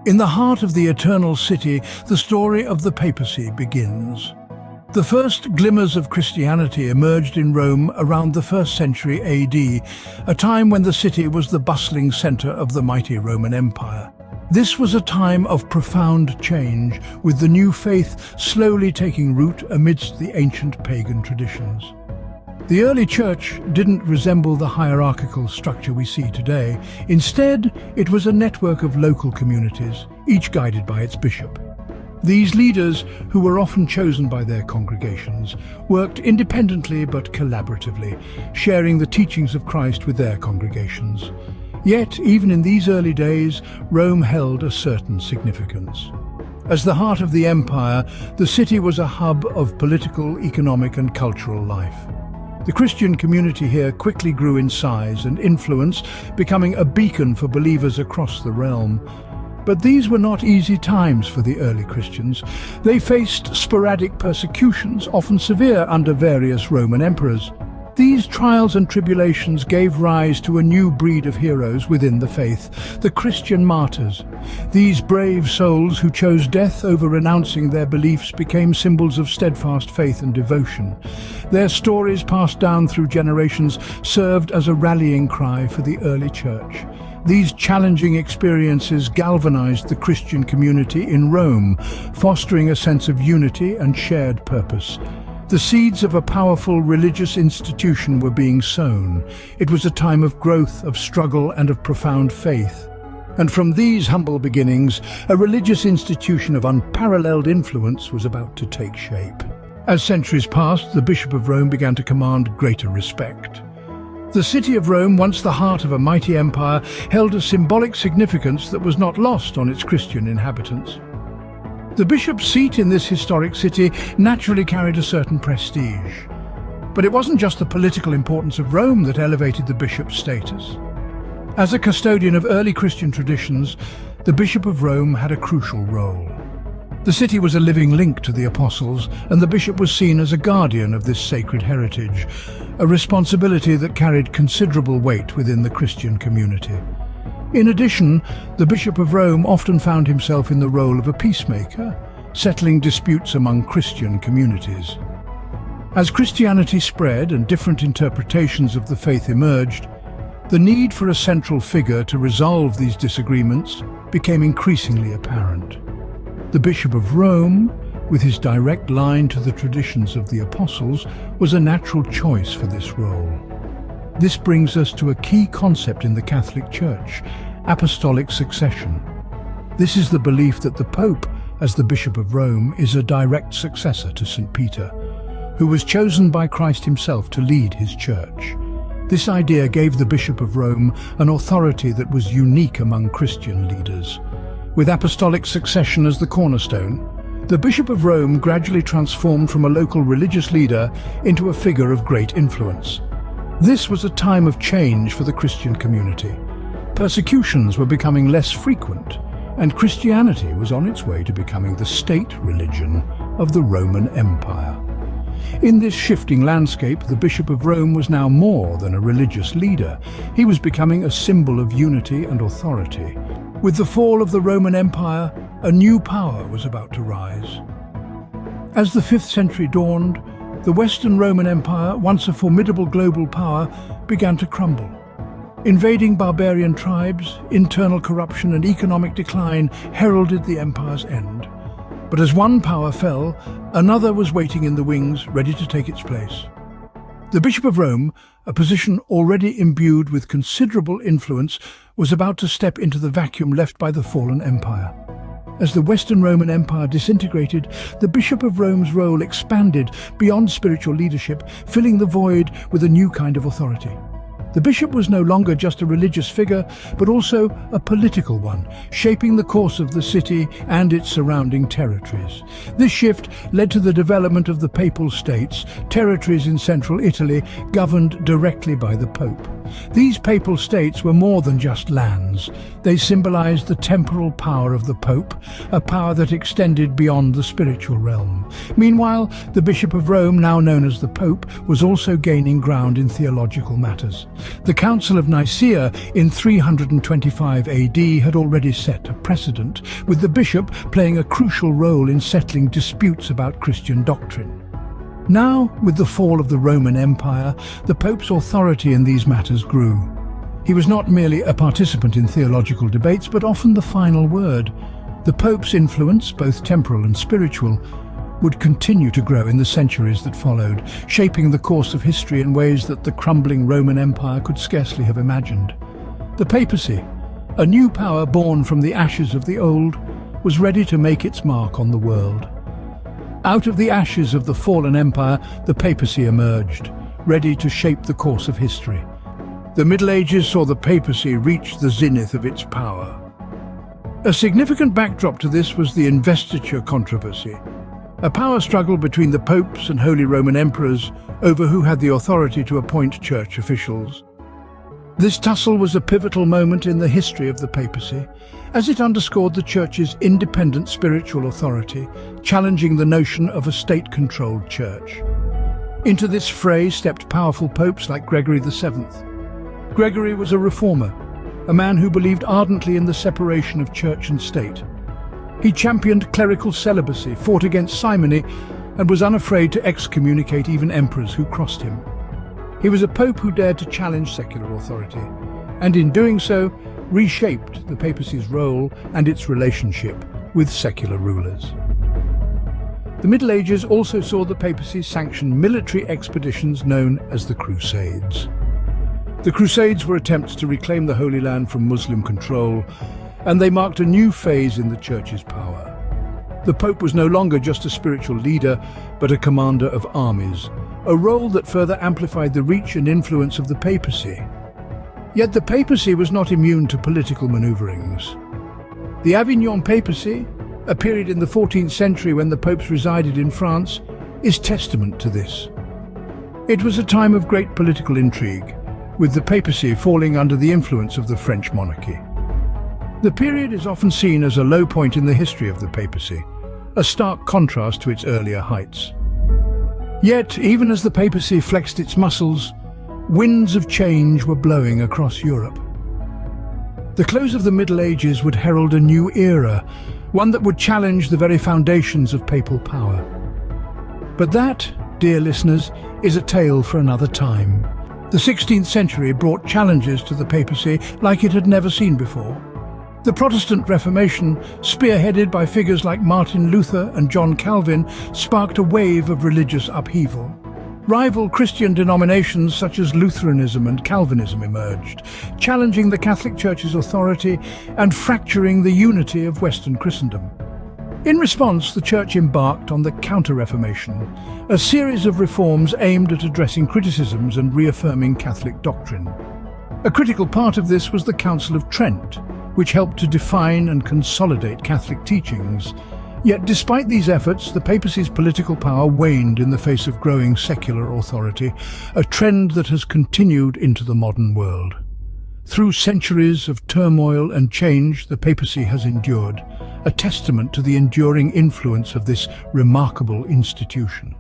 In the heart of the eternal city, the story of the papacy begins. The first glimmers of Christianity emerged in Rome around the 1st century AD, a time when the city was the bustling center of the mighty Roman Empire. This was a time of profound change, with the new faith slowly taking root amidst the ancient pagan traditions. The early church didn't resemble the hierarchical structure we see today. Instead, it was a network of local communities, each guided by its bishop. These leaders, who were often chosen by their congregations, worked independently but collaboratively, sharing the teachings of Christ with their congregations. Yet, even in these early days, Rome held a certain significance. As the heart of the empire, the city was a hub of political, economic and cultural life. The Christian community here quickly grew in size and influence, becoming a beacon for believers across the realm. But these were not easy times for the early Christians. They faced sporadic persecutions, often severe under various Roman emperors. These trials and tribulations gave rise to a new breed of heroes within the faith, the Christian martyrs. These brave souls who chose death over renouncing their beliefs became symbols of steadfast faith and devotion. Their stories, passed down through generations, served as a rallying cry for the early church. These challenging experiences galvanized the Christian community in Rome, fostering a sense of unity and shared purpose. The seeds of a powerful religious institution were being sown. It was a time of growth, of struggle, and of profound faith. And from these humble beginnings, a religious institution of unparalleled influence was about to take shape. As centuries passed, the Bishop of Rome began to command greater respect. The city of Rome, once the heart of a mighty empire, held a symbolic significance that was not lost on its Christian inhabitants. The bishop's seat in this historic city naturally carried a certain prestige. But it wasn't just the political importance of Rome that elevated the bishop's status. As a custodian of early Christian traditions, the Bishop of Rome had a crucial role. The city was a living link to the apostles, and the bishop was seen as a guardian of this sacred heritage, a responsibility that carried considerable weight within the Christian community. In addition, the Bishop of Rome often found himself in the role of a peacemaker, settling disputes among Christian communities. As Christianity spread and different interpretations of the faith emerged, the need for a central figure to resolve these disagreements became increasingly apparent. The Bishop of Rome, with his direct line to the traditions of the apostles, was a natural choice for this role. This brings us to a key concept in the Catholic Church: apostolic succession. This is the belief that the Pope, as the Bishop of Rome, is a direct successor to St. Peter, who was chosen by Christ himself to lead his church. This idea gave the Bishop of Rome an authority that was unique among Christian leaders. With apostolic succession as the cornerstone, the Bishop of Rome gradually transformed from a local religious leader into a figure of great influence. This was a time of change for the Christian community. Persecutions were becoming less frequent, and Christianity was on its way to becoming the state religion of the Roman Empire. In this shifting landscape, the Bishop of Rome was now more than a religious leader. He was becoming a symbol of unity and authority. With the fall of the Roman Empire, a new power was about to rise. As the 5th century dawned, the Western Roman Empire, once a formidable global power, began to crumble. Invading barbarian tribes, internal corruption and economic decline heralded the empire's end. But as one power fell, another was waiting in the wings, ready to take its place. The Bishop of Rome, a position already imbued with considerable influence, was about to step into the vacuum left by the fallen empire. As the Western Roman Empire disintegrated, the Bishop of Rome's role expanded beyond spiritual leadership, filling the void with a new kind of authority. The bishop was no longer just a religious figure, but also a political one, shaping the course of the city and its surrounding territories. This shift led to the development of the Papal States, territories in central Italy governed directly by the Pope. These papal states were more than just lands. They symbolized the temporal power of the Pope, a power that extended beyond the spiritual realm. Meanwhile, the Bishop of Rome, now known as the Pope, was also gaining ground in theological matters. The Council of Nicaea in 325 AD had already set a precedent, with the bishop playing a crucial role in settling disputes about Christian doctrine. Now, with the fall of the Roman Empire, the Pope's authority in these matters grew. He was not merely a participant in theological debates, but often the final word. The Pope's influence, both temporal and spiritual, would continue to grow in the centuries that followed, shaping the course of history in ways that the crumbling Roman Empire could scarcely have imagined. The Papacy, a new power born from the ashes of the old, was ready to make its mark on the world. Out of the ashes of the fallen empire, the Papacy emerged, ready to shape the course of history. The Middle Ages saw the Papacy reach the zenith of its power. A significant backdrop to this was the investiture controversy, a power struggle between the popes and Holy Roman emperors over who had the authority to appoint church officials. This tussle was a pivotal moment in the history of the Papacy, as it underscored the Church's independent spiritual authority, challenging the notion of a state-controlled church. Into this fray stepped powerful popes like Gregory VII. Gregory was a reformer, a man who believed ardently in the separation of church and state. He championed clerical celibacy, fought against simony, and was unafraid to excommunicate even emperors who crossed him. He was a pope who dared to challenge secular authority, and in doing so, reshaped the papacy's role and its relationship with secular rulers. The Middle Ages also saw the papacy sanction military expeditions known as the Crusades. The Crusades were attempts to reclaim the Holy Land from Muslim control, and they marked a new phase in the Church's power. The Pope was no longer just a spiritual leader, but a commander of armies, a role that further amplified the reach and influence of the papacy. Yet the papacy was not immune to political maneuverings. The Avignon papacy, a period in the 14th century when the popes resided in France, is testament to this. It was a time of great political intrigue, with the papacy falling under the influence of the French monarchy. The period is often seen as a low point in the history of the papacy, a stark contrast to its earlier heights. Yet, even as the papacy flexed its muscles, winds of change were blowing across Europe. The close of the Middle Ages would herald a new era, one that would challenge the very foundations of papal power. But that, dear listeners, is a tale for another time. The 16th century brought challenges to the papacy like it had never seen before. The Protestant Reformation, spearheaded by figures like Martin Luther and John Calvin, sparked a wave of religious upheaval. Rival Christian denominations such as Lutheranism and Calvinism emerged, challenging the Catholic Church's authority and fracturing the unity of Western Christendom. In response, the Church embarked on the Counter-Reformation, a series of reforms aimed at addressing criticisms and reaffirming Catholic doctrine. A critical part of this was the Council of Trent, which helped to define and consolidate Catholic teachings. Yet despite these efforts, the papacy's political power waned in the face of growing secular authority, a trend that has continued into the modern world. Through centuries of turmoil and change, the papacy has endured, a testament to the enduring influence of this remarkable institution.